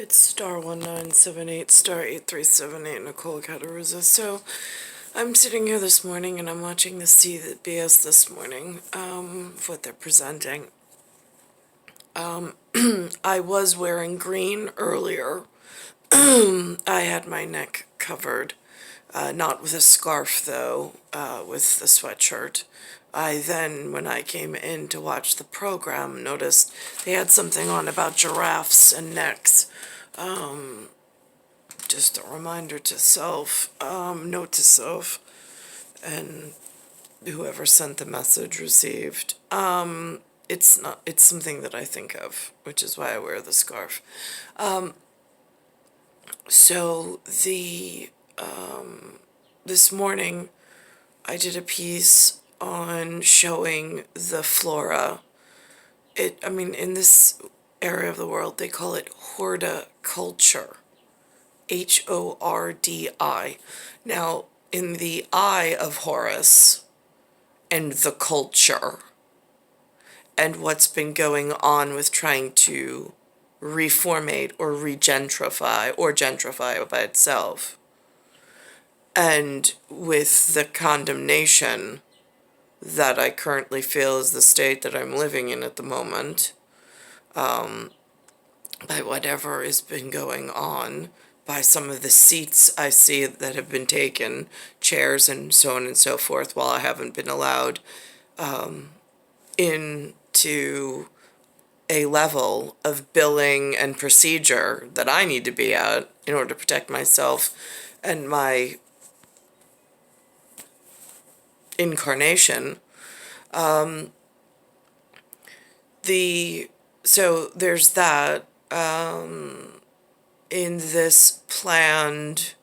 It's star 1978, star 8378, Nicole Cattaruzza. So I'm sitting here this morning and I'm watching the CBS this morning, what they're presenting. I was wearing green earlier. I had my neck covered, not with a scarf though, with the sweatshirt. I then, when I came in to watch the program, noticed they had something on about giraffes and necks. Just a reminder to self, note to self, and whoever sent the message received. It's something that I think of, which is why I wear the scarf. So this morning I did a piece on showing the flora. In this area of the world, they call it horticulture. Hordi. Now, in the eye of Horus and the culture and what's been going on with trying to reformate or regentrify or gentrify by itself, and with the condemnation that I currently feel is the state that I'm living in at the moment, by whatever has been going on, by some of the seats I see that have been taken, chairs and so on and so forth, while I haven't been allowed into a level of billing and procedure that I need to be at in order to protect myself and my incarnation. So there's that. In this planned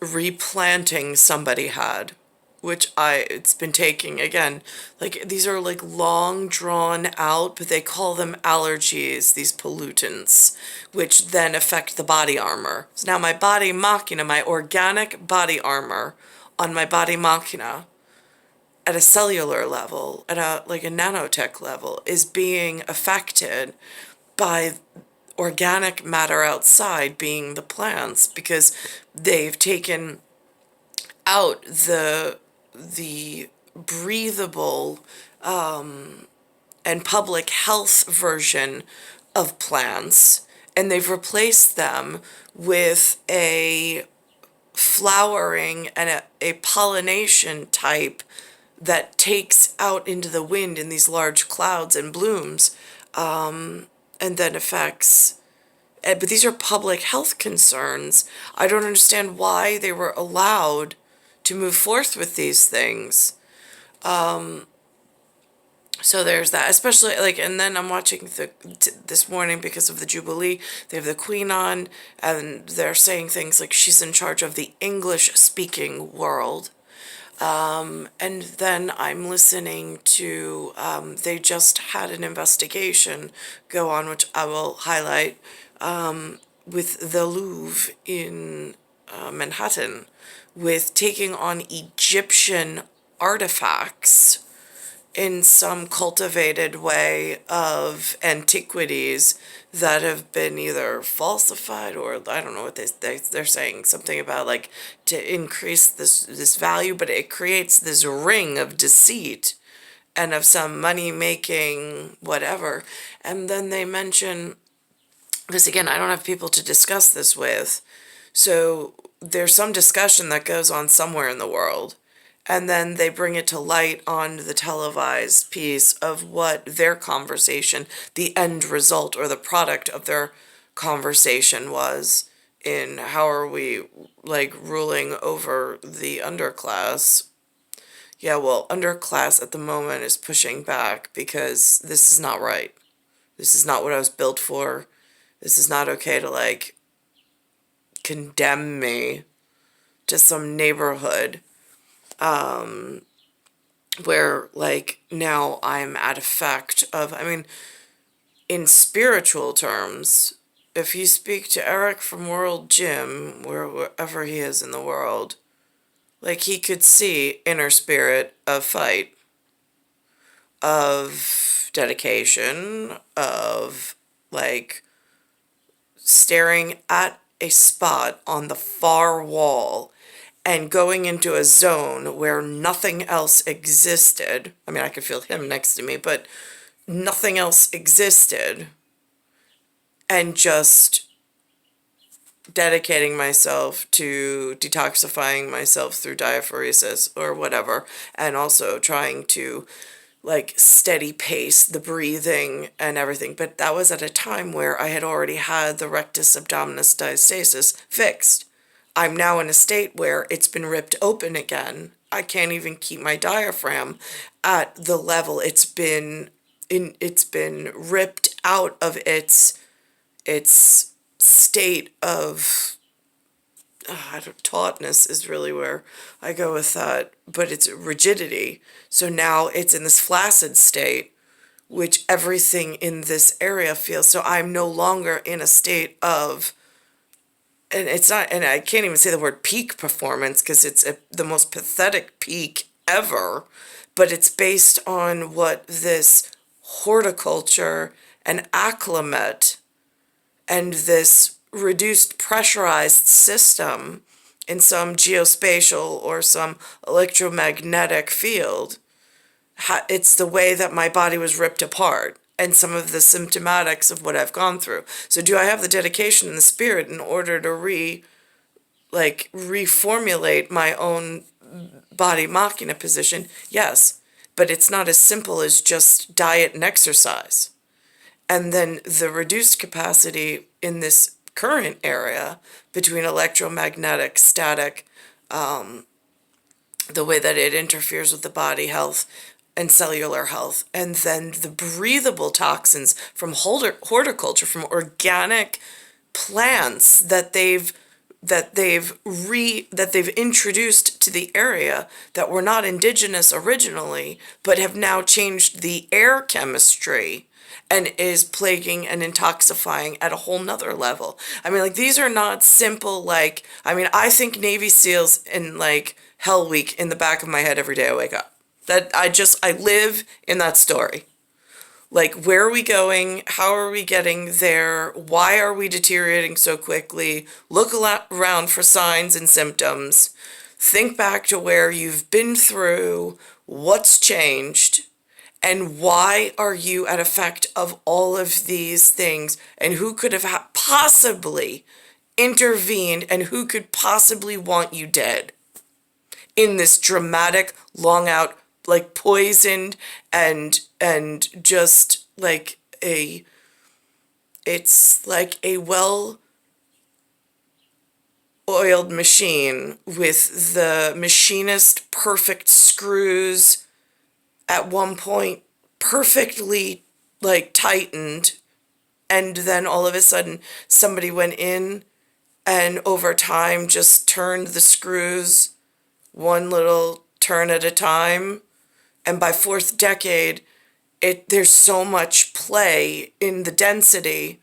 replanting somebody had, which it's been taking, again, like, these are like long drawn out, but they call them allergies, these pollutants, which then affect the body armor. So now my body machina, my organic body armor on my body machina, at a cellular level, at a nanotech level, is being affected by organic matter outside, being the plants, because they've taken out the breathable and public health version of plants, and they've replaced them with a flowering and a pollination type that takes out into the wind in these large clouds and blooms, and then affects. But these are public health concerns. I don't understand why they were allowed to move forth with these things. So there's that, especially and then I'm watching this morning, because of the Jubilee, they have the Queen on, and they're saying things like she's in charge of the English-speaking world. And then I'm listening to, they just had an investigation go on, which I will highlight, with the Louve in Manhattan, with taking on Egyptian artifacts in some cultivated way of antiquities that have been either falsified, or I don't know what they're saying, something about to increase this value, but it creates this ring of deceit and of some money making whatever. And then they mention, because again, I don't have people to discuss this with, so there's some discussion that goes on somewhere in the world, and then they bring it to light on the televised piece of what their conversation, the end result or the product of their conversation was, in how are we ruling over the underclass. Yeah, well, underclass at the moment is pushing back because this is not right. This is not what I was built for. This is not okay to condemn me to some neighborhood where now I'm at effect of, in spiritual terms, if you speak to Eric from World Gym, wherever he is in the world, he could see inner spirit of fight, of dedication, of staring at a spot on the far wall and going into a zone where nothing else existed. I mean, I could feel him next to me, but nothing else existed, and just dedicating myself to detoxifying myself through diaphoresis or whatever, and also trying to like steady pace the breathing and everything. But that was at a time where I had already had the rectus abdominis diastasis fixed. I'm now in a state where it's been ripped open again. I can't even keep my diaphragm at the level it's been ripped out of its state of tautness is really where I go with that, but it's rigidity. So now it's in this flaccid state, which everything in this area feels. So I'm no longer in a state of, and it's not, and I can't even say the word peak performance because it's the most pathetic peak ever, but it's based on what this horticulture and acclimate and this reduced pressurized system in some geospatial or some electromagnetic field, it's the way that my body was ripped apart and some of the symptomatics of what I've gone through. So do I have the dedication and the spirit in order to reformulate my own body machina position? Yes, but it's not as simple as just diet and exercise. And then the reduced capacity in this current area between electromagnetic, static, the way that it interferes with the body health and cellular health, and then the breathable toxins from horticulture, from organic plants that they've introduced to the area that were not indigenous originally, but have now changed the air chemistry and is plaguing and intoxifying at a whole nother level. I mean, like, these are not simple, like, I mean, I think Navy SEALs in, like, Hell Week in the back of my head every day I wake up. That I live in that story. Like, where are we going? How are we getting there? Why are we deteriorating so quickly? Look around for signs and symptoms. Think back to where you've been through, what's changed, and why are you at effect of all of these things, and who could have possibly intervened, and who could possibly want you dead in this dramatic, long out, like, poisoned and just like it's like a well oiled machine with the machinist perfect screws at one point perfectly, like, tightened, and then all of a sudden somebody went in and over time just turned the screws one little turn at a time, and by fourth decade there's so much play in the density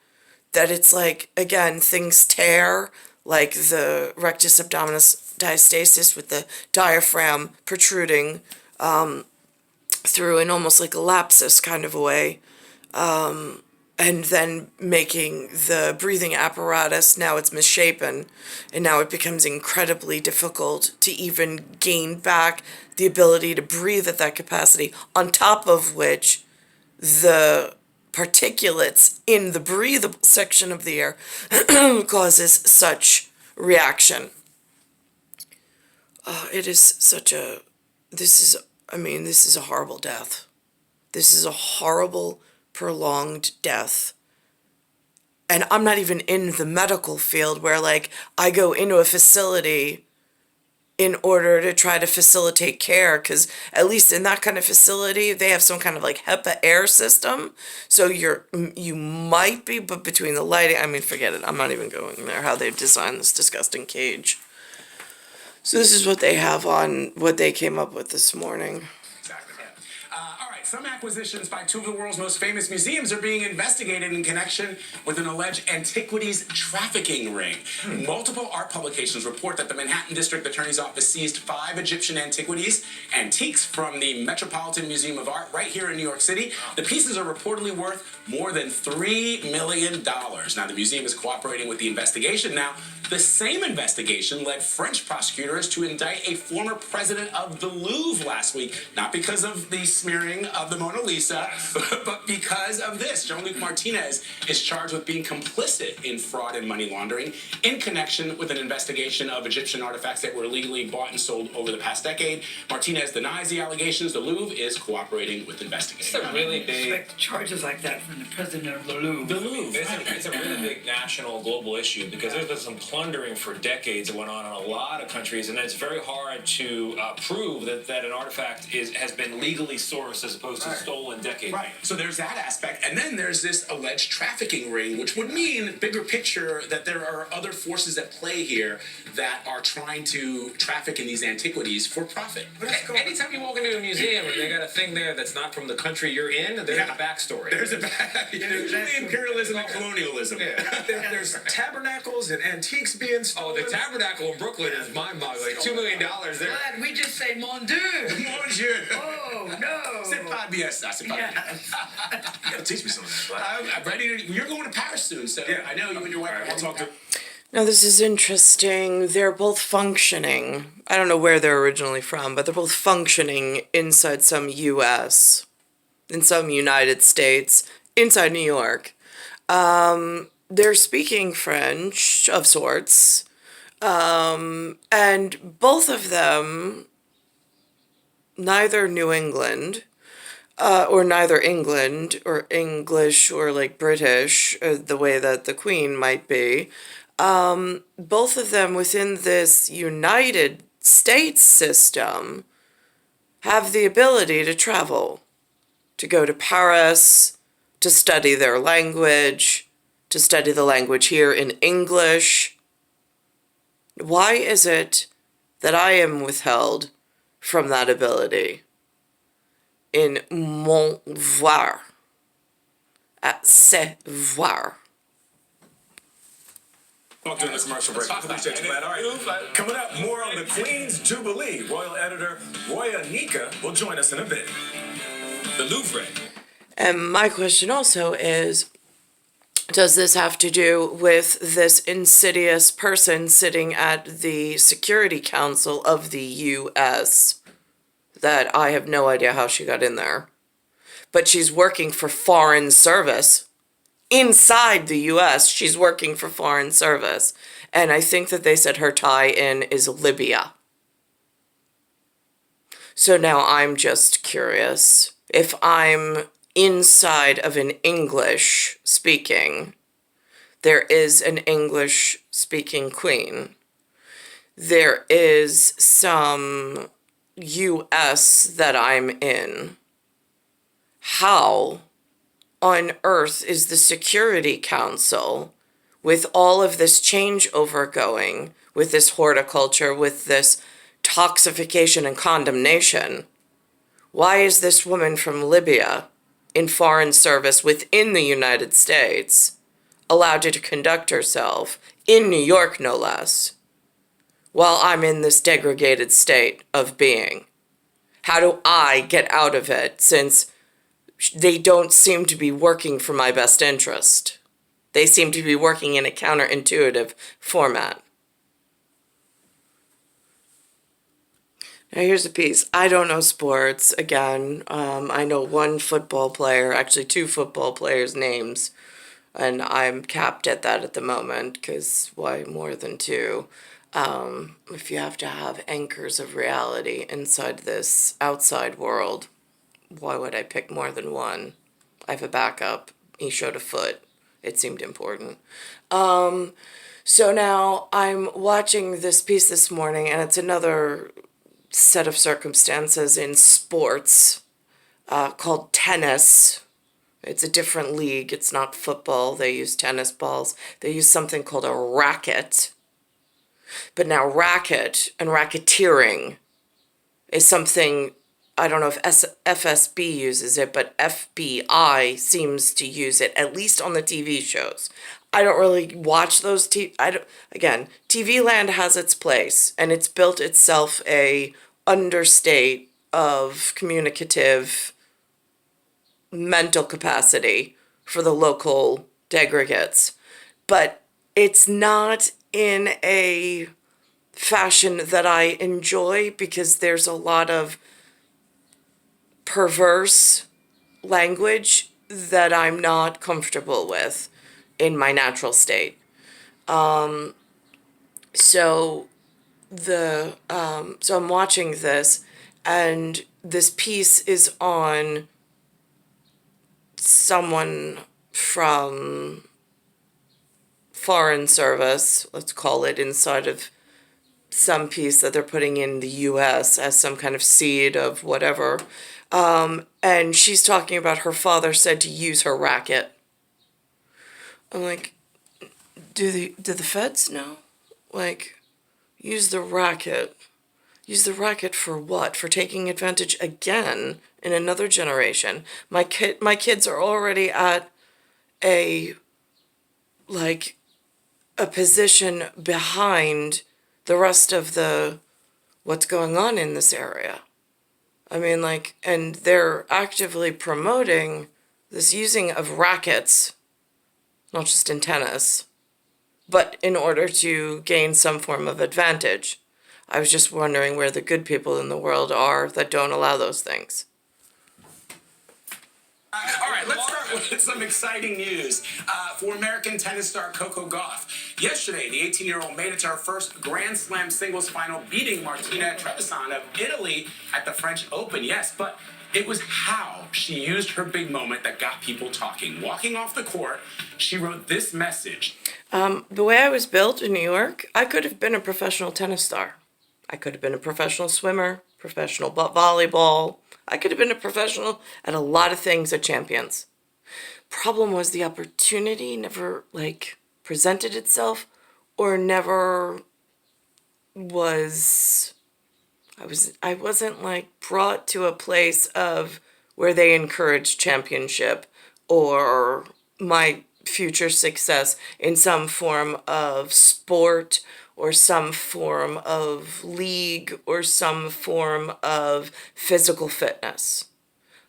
that it's like, again, things tear, like the rectus abdominis diastasis with the diaphragm protruding through in almost like a lapsus kind of a way, and then making the breathing apparatus, now it's misshapen, and now it becomes incredibly difficult to even gain back the ability to breathe at that capacity, on top of which the particulates in the breathable section of the air causes such reaction. It is such a, this is a horrible death. This is a horrible, prolonged death. And I'm not even in the medical field where, like, I go into a facility in order to try to facilitate care, because at least in that kind of facility, they have some kind of, like, HEPA air system. So you might be, but between the lighting, I mean, forget it. I'm not even going there, how they've designed this disgusting cage. So this is what they have on what they came up with this morning. Exactly. Yeah. All right. Some acquisitions by two of the world's most famous museums are being investigated in connection with an alleged antiquities trafficking ring. Multiple art publications report that the Manhattan District Attorney's Office seized 5 Egyptian antiques from the Metropolitan Museum of Art right here in New York City. The pieces are reportedly worth more than $3 million. Now, the museum is cooperating with the investigation. Now, the same investigation led French prosecutors to indict a former president of the Louve last week, not because of the smearing of the Mona Lisa, but because of this. Jean-Luc Martinez is charged with being complicit in fraud and money laundering in connection with an investigation of Egyptian artifacts that were illegally bought and sold over the past decade. Martinez denies the allegations. The Louvre is cooperating with investigators. It's a really big... Expect charges like that from the president of the Louvre. The Louvre. It's a really big national, global issue because there's been some plundering for decades that went on in a lot of countries, and it's very hard to prove that an artifact has been legally sourced as opposed to stolen decades. Right. So there's that aspect. And then there's this alleged trafficking ring, which would mean, bigger picture, that there are other forces at play here that are trying to traffic in these antiquities for profit. Anytime you walk into a museum and they got a thing there that's not from the country you're in, there's a backstory. There's usually imperialism and colonialism. Yeah. There's tabernacles and antiques being stolen. Oh, the tabernacle in Brooklyn is mind-boggling. $2 million there. Glad we just say mon dieu. Mon Dieu. Oh, no. C'est pas bien ça. C'est pas bien. You gotta teach me some of that. I'm ready to. You're going to Paris soon, so Yeah. I know you and your wife. I'll talk to. Now, this is interesting. They're both functioning. I don't know where they're originally from, but they're both functioning inside some U.S., in some United States, inside New York. They're speaking French of sorts, and both of them, neither New England, or neither England or English or like British, the way that the Queen might be. Both of them within this United States system have the ability to travel, to go to Paris, to study their language, to study the language here in English. Why is it that I am withheld from that ability? In mon voir, at se voir. Talk to the commercial break. Appreciate you, man. All right. Coming up, more on the Queen's Jubilee. Royal editor Roya Nika will join us in a bit. The Louvre. And my question also is, does this have to do with this insidious person sitting at the Security Council of the U.S. that I have no idea how she got in there? But she's working for Foreign Service. Inside the U.S., she's working for Foreign Service. And I think that they said her tie-in is Libya. So now I'm just curious. If I'm inside of an English speaking, there is an English speaking queen. There is some US that I'm in. How on earth is the Security Council, with all of this changeover going, with this horticulture, with this toxification and condemnation, why is this woman from Libya in Foreign Service within the United States allowed to conduct herself in New York, no less, while I'm in this degraded state of being? How do I get out of it, since they don't seem to be working for my best interest? They seem to be working in a counterintuitive format. Now here's a piece. I don't know sports. Again, I know one football player, actually 2 football players' names, and I'm capped at that at the moment, because why more than 2? If you have to have anchors of reality inside this outside world, why would I pick more than 1? I have a backup. He showed a foot. It seemed important. So now I'm watching this piece this morning, and it's another set of circumstances in sports called tennis. It's a different league. It's not football. They use tennis balls. They use something called a racket. But now racket and racketeering is something I don't know if FSB uses it, but FBI seems to use it, at least on the TV shows. I don't really watch those again, TV Land has its place, and it's built itself a understate of communicative mental capacity for the local degregates. But it's not in a fashion that I enjoy, because there's a lot of perverse language that I'm not comfortable with in my natural state. So so I'm watching this, and this piece is on someone from foreign service, let's call it, inside of some piece that they're putting in the US as some kind of seed of whatever. And she's talking about her father said to use her racket. I'm like, do the feds know? Like, use the racket. Use the racket for what? For taking advantage again in another generation. My kids are already at a position behind the rest of what's going on in this area. I mean, and they're actively promoting this using of rackets, not just in tennis, but in order to gain some form of advantage. I was just wondering where the good people in the world are that don't allow those things. All right, let's start with some exciting news for American tennis star Coco Gauff. Yesterday, the 18-year-old made it to her first Grand Slam singles final, beating Martina Trevisan of Italy at the French Open. Yes, but it was how she used her big moment that got people talking. Walking off the court, she wrote this message. The way I was built in New York, I could have been a professional tennis star. I could have been a professional swimmer, professional volleyball. I could have been a professional at a lot of things at Champions. Problem was the opportunity never presented itself, or never was. I wasn't brought to a place of where they encouraged championship or my future success in some form of sport or some form of league or some form of physical fitness.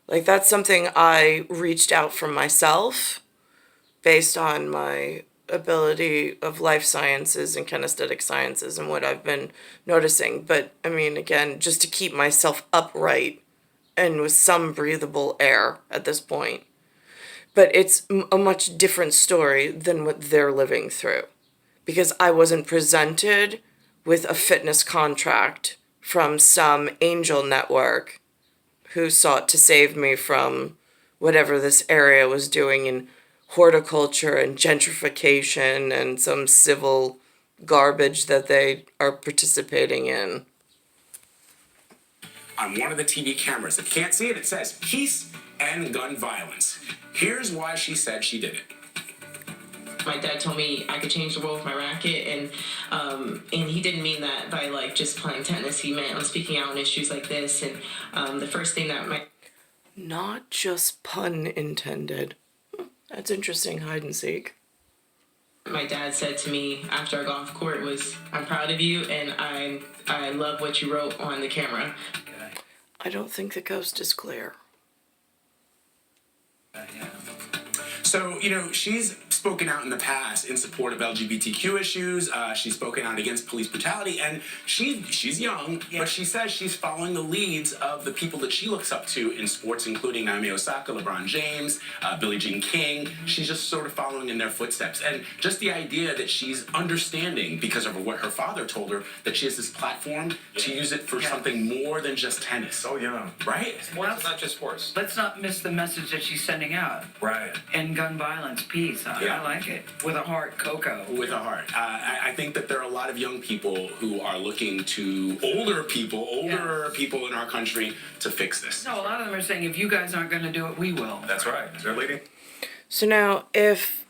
That's something I reached out for myself based on my ability of life sciences and kinesthetic sciences and what I've been noticing. But I mean, again, just to keep myself upright and with some breathable air at this point. But it's a much different story than what they're living through, because I wasn't presented with a fitness contract from some angel network who sought to save me from whatever this area was doing in horticulture and gentrification and some civil garbage that they are participating in. On one of the TV cameras, if you can't see it, it says peace and gun violence. Here's why she said she did it. My dad told me I could change the world with my racket, and he didn't mean that by just playing tennis. He meant on speaking out on issues like this. And the first thing that Not just pun intended. That's interesting, hide and seek. My dad said to me after our golf court was, "I'm proud of you, and I love what you wrote on the camera." I don't think the coast is clear. So, she's spoken out in the past in support of LGBTQ issues. She's spoken out against police brutality, and she's young, but she says she's following the leads of the people that she looks up to in sports, including Naomi Osaka, LeBron James, Billie Jean King. She's just sort of following in their footsteps. And just the idea that she's understanding, because of what her father told her, that she has this platform to use it for something more than just tennis. Oh, yeah. Right? Well, it's not just sports. Let's not miss the message that she's sending out. Right. End gun violence, peace. I like it. With a heart, Coco. With a heart. I think that there are a lot of young people who are looking to older people in our country to fix this. No, a lot of them are saying, if you guys aren't going to do it, we will. That's right. They're leading. So now, if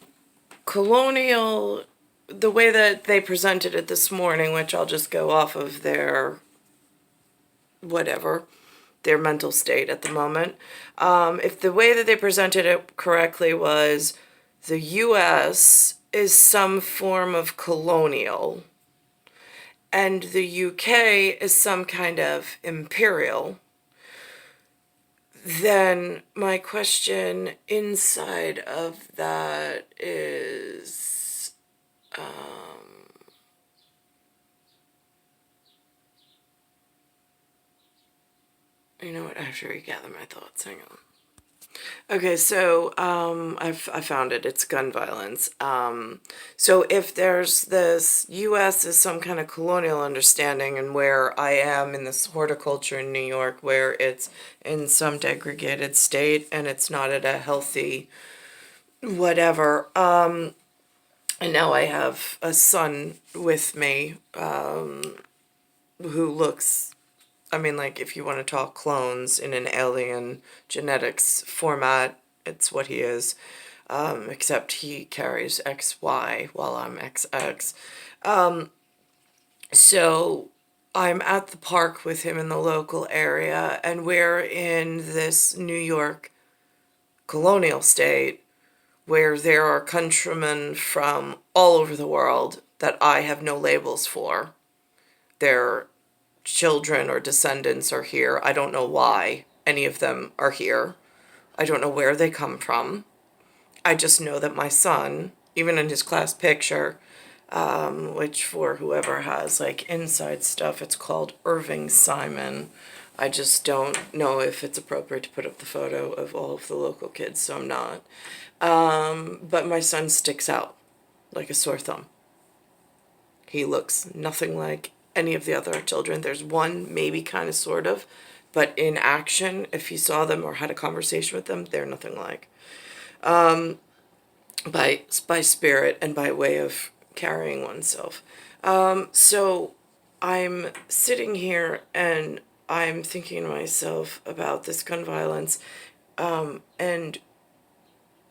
colonial, the way that they presented it this morning, which I'll just go off of their whatever, their mental state at the moment. If the way that they presented it correctly was the U.S. is some form of colonial, and the UK is some kind of imperial, then my question inside of that is, you know what, I have to regather my thoughts, hang on. Okay, so I found it. It's gun violence. So if there's this U.S. is some kind of colonial understanding, and where I am in this horticulture in New York, where it's in some degraded state and it's not at a healthy whatever. And now I have a son with me who looks, I mean, like, if you want to talk clones in an alien genetics format, it's what he is, except he carries XY while I'm XX. So I'm at the park with him in the local area, and we're in this New York colonial state where there are countrymen from all over the world that I have no labels for. They're children or descendants are here. I don't know why any of them are here. I don't know where they come from. I just know that my son, even in his class picture, which for whoever has like inside stuff, it's called Irving Simon. I just don't know if it's appropriate to put up the photo of all of the local kids, so I'm not. But my son sticks out like a sore thumb. He looks nothing like any of the other children. There's one, maybe kind of sort of, but in action, if you saw them or had a conversation with them, they're nothing like. By spirit and by way of carrying oneself. So I'm sitting here and I'm thinking to myself about this gun violence, and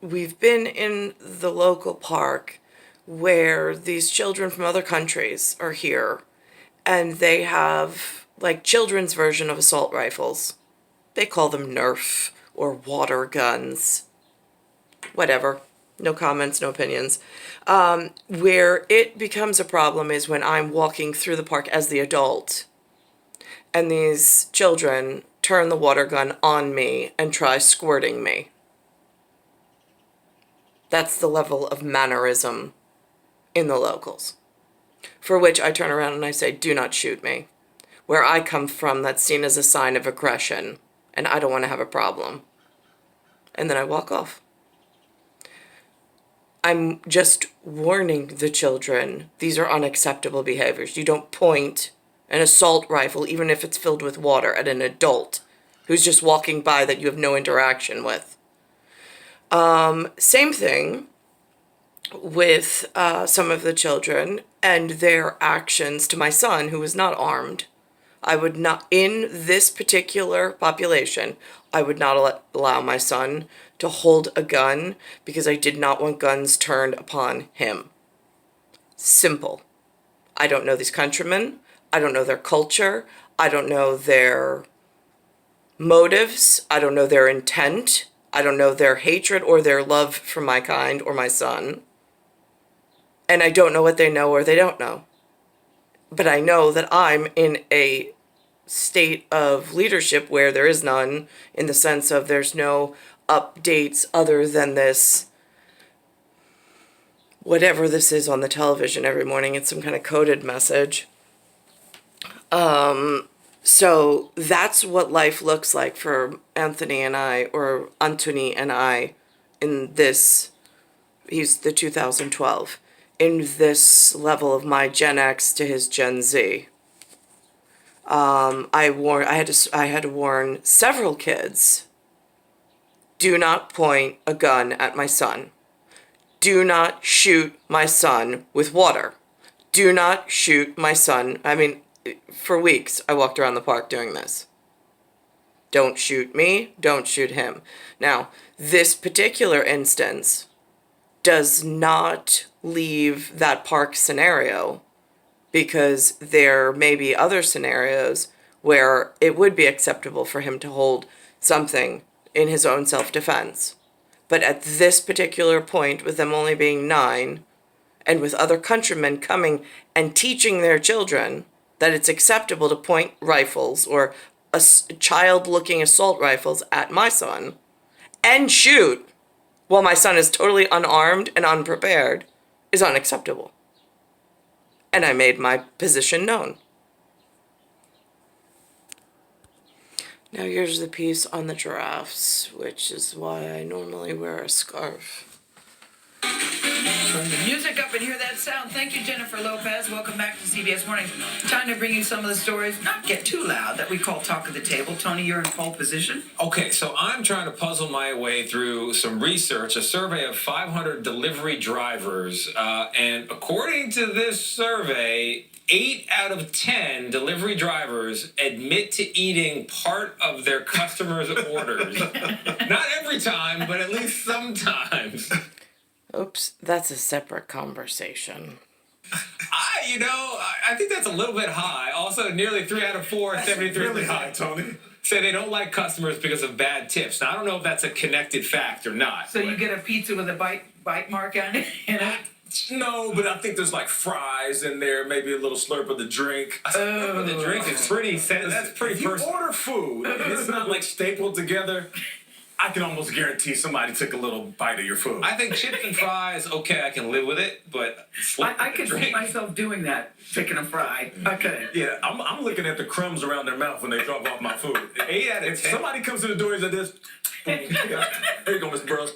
we've been in the local park where these children from other countries are here, and they have like children's version of assault rifles. They call them Nerf or water guns. Whatever. No comments, no opinions. Where it becomes a problem is when I'm walking through the park as the adult, and these children turn the water gun on me and try squirting me. That's the level of mannerism in the locals. For which I turn around and I say, do not shoot me. Where I come from, that's seen as a sign of aggression, and I don't want to have a problem. And then I walk off. I'm just warning the children, these are unacceptable behaviors. You don't point an assault rifle, even if it's filled with water, at an adult who's just walking by that you have no interaction with. Same thing with some of the children and their actions to my son, who is not armed. I would not, in this particular population, I would not allow my son to hold a gun because I did not want guns turned upon him. Simple. I don't know these countrymen. I don't know their culture. I don't know their motives. I don't know their intent. I don't know their hatred or their love for my kind or my son. And I don't know what they know or they don't know. But I know that I'm in a state of leadership where there is none, in the sense of there's no updates other than this, whatever this is on the television every morning. It's some kind of coded message. So that's what life looks like for Anthony and I, or Anthony and I, in this, he's the 2012, in this level of my Gen X to his Gen Z. I had to warn several kids, do not point a gun at my son. Do not shoot my son with water. Do not shoot my son. I mean, for weeks, I walked around the park doing this. Don't shoot me, don't shoot him. Now, this particular instance does not leave that park scenario, because there may be other scenarios where it would be acceptable for him to hold something in his own self-defense. But at this particular point, with them only being 9, and with other countrymen coming and teaching their children that it's acceptable to point rifles or child-looking assault rifles at my son and shoot while my son is totally unarmed and unprepared is unacceptable. And I made my position known. Now here's the piece on the giraffes, which is why I normally wear a scarf. Turn the music up and hear that sound. Thank you, Jennifer Lopez. Welcome back to CBS Mornings. Time to bring you some of the stories, not get too loud, that we call Talk of the Table. Tony, you're in pole position. Okay, so I'm trying to puzzle my way through some research, a survey of 500 delivery drivers, and according to this survey, 8 out of 10 delivery drivers admit to eating part of their customers' orders. Not every time, but at least sometimes. Oops, that's a separate conversation. I think that's a little bit high. Also, nearly 3 out of 4, That's 73%. really high, Tony. Say they don't like customers because of bad tips. Now, I don't know if that's a connected fact or not. So you get a pizza with a bite mark on it, you know? No, but I think there's like fries in there, maybe a little slurp of the drink. But the drink is pretty. That's pretty If you personal. order food and it's not like stapled together, I can almost guarantee somebody took a little bite of your food. I think chips and fries, okay, I can live with it, but I could see myself doing that, picking a fry. I could. Yeah, I'm looking at the crumbs around their mouth when they drop off my food. 8 out of If 10. somebody comes to the door and says this, here you go, Mr. Burroughs.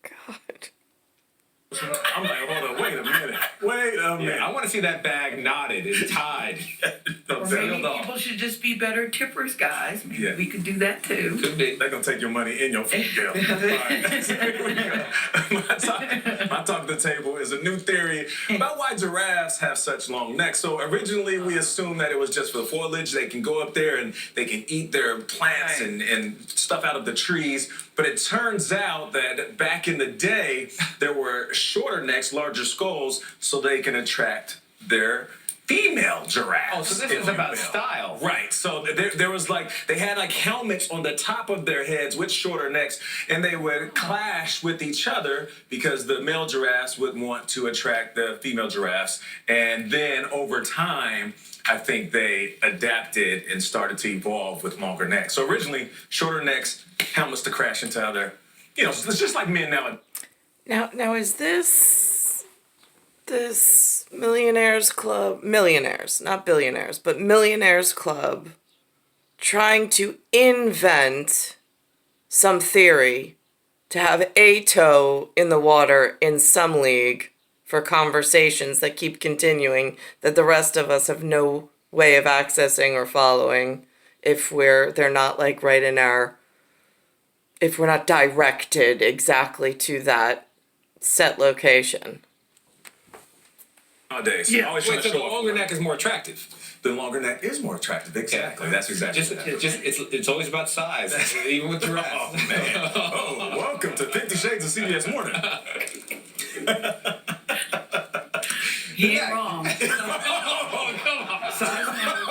God. I'm like, hold on, wait a minute. Yeah, I want to see that bag knotted and tied. Or maybe people should just be better tippers, guys. Maybe we could do that too. Could be. They're going to take your money in your food bill. All right. So here we go. My talk at the table is a new theory about why giraffes have such long necks. So originally we assumed that it was just for the foliage. They can go up there and they can eat their plants and stuff out of the trees. But it turns out that back in the day, there were shorter necks, larger skulls, so they can attract their female giraffes. Oh, so this if is you about will. style. Right. So there was they had like helmets on the top of their heads with shorter necks, and they would clash with each other because the male giraffes would want to attract the female giraffes. And then over time, I think they adapted and started to evolve with longer necks. So originally, shorter necks, helmets to crash into other, it's just like men now. Now is this millionaires club, millionaires, not billionaires, but millionaires club trying to invent some theory to have a toe in the water in some league for conversations that keep continuing that the rest of us have no way of accessing or following if they're not like right in our, if we're not directed exactly to that set location. Nowadays, Yeah. always Wait, trying so to the show longer off. neck is more attractive. The longer neck is more attractive. Exactly. That's exactly. It's always about size, even with giraffes. Oh man! Oh, welcome to 50 Shades of CBS Morning. He ain't wrong. Oh, come on. Size matters.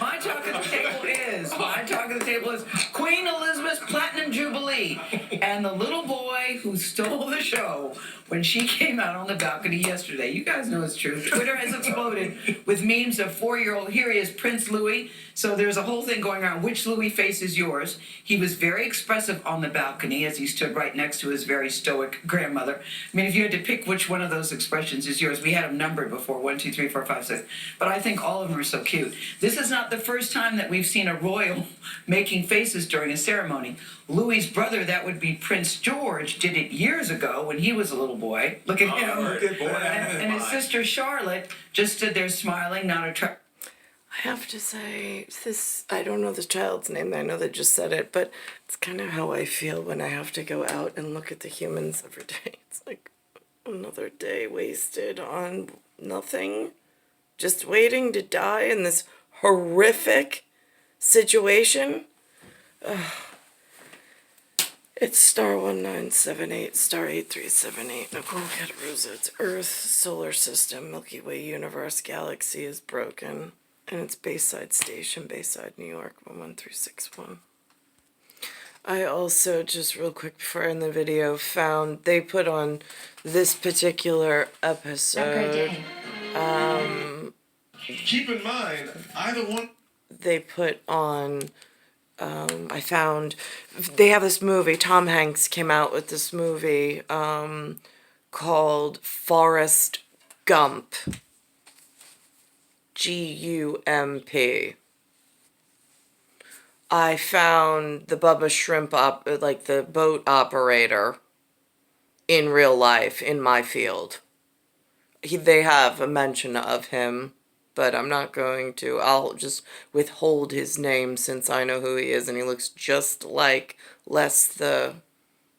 My talk of the table is Queen Elizabeth's Platinum Jubilee and the little boy who stole the show when she came out on the balcony yesterday. You guys know it's true. Twitter has exploded with memes of 4-year-old. Here he is, Prince Louis. So there's a whole thing going on. Which Louis face is yours? He was very expressive on the balcony as he stood right next to his very stoic grandmother. I mean, if you had to pick which one of those expressions is yours, we had them numbered before, 1, 2, 3, 4, 5, 6. But I think all of them are so cute. This is not the first time that we've seen a royal making faces during a ceremony. Louis's brother, that would be Prince George, did it years ago when he was a little boy. Look at him. Look at boy. And his sister Charlotte just stood there smiling, not attracted. I have to say, I don't know the child's name, I know they just said it, but it's kind of how I feel when I have to go out and look at the humans every day. It's like another day wasted on nothing, just waiting to die in this horrific situation. It's star 1978, star 8378. Nicole Cattaruzza. It's Earth, Solar System, Milky Way, Universe, Galaxy is broken. And it's Bayside Station, Bayside, New York, 11361. I also, just real quick before I end the video, found they put on this particular episode. Keep in mind, either one. They put on. I found they have this movie. Tom Hanks came out with this movie called Forrest Gump. Gump. I found the Bubba Shrimp like the boat operator in real life in my field. They have a mention of him, but I'm not going to. I'll just withhold his name since I know who he is, and he looks just like Les the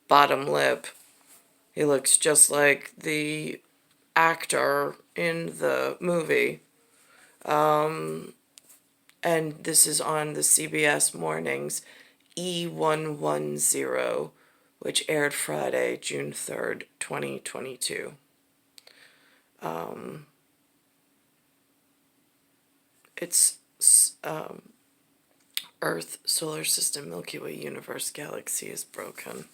bottom lip. He looks just like the actor in the movie. And this is on the CBS Mornings E110, which aired Friday, June 3rd, 2022. It's Earth, Solar System, Milky Way, Universe, Galaxy is broken.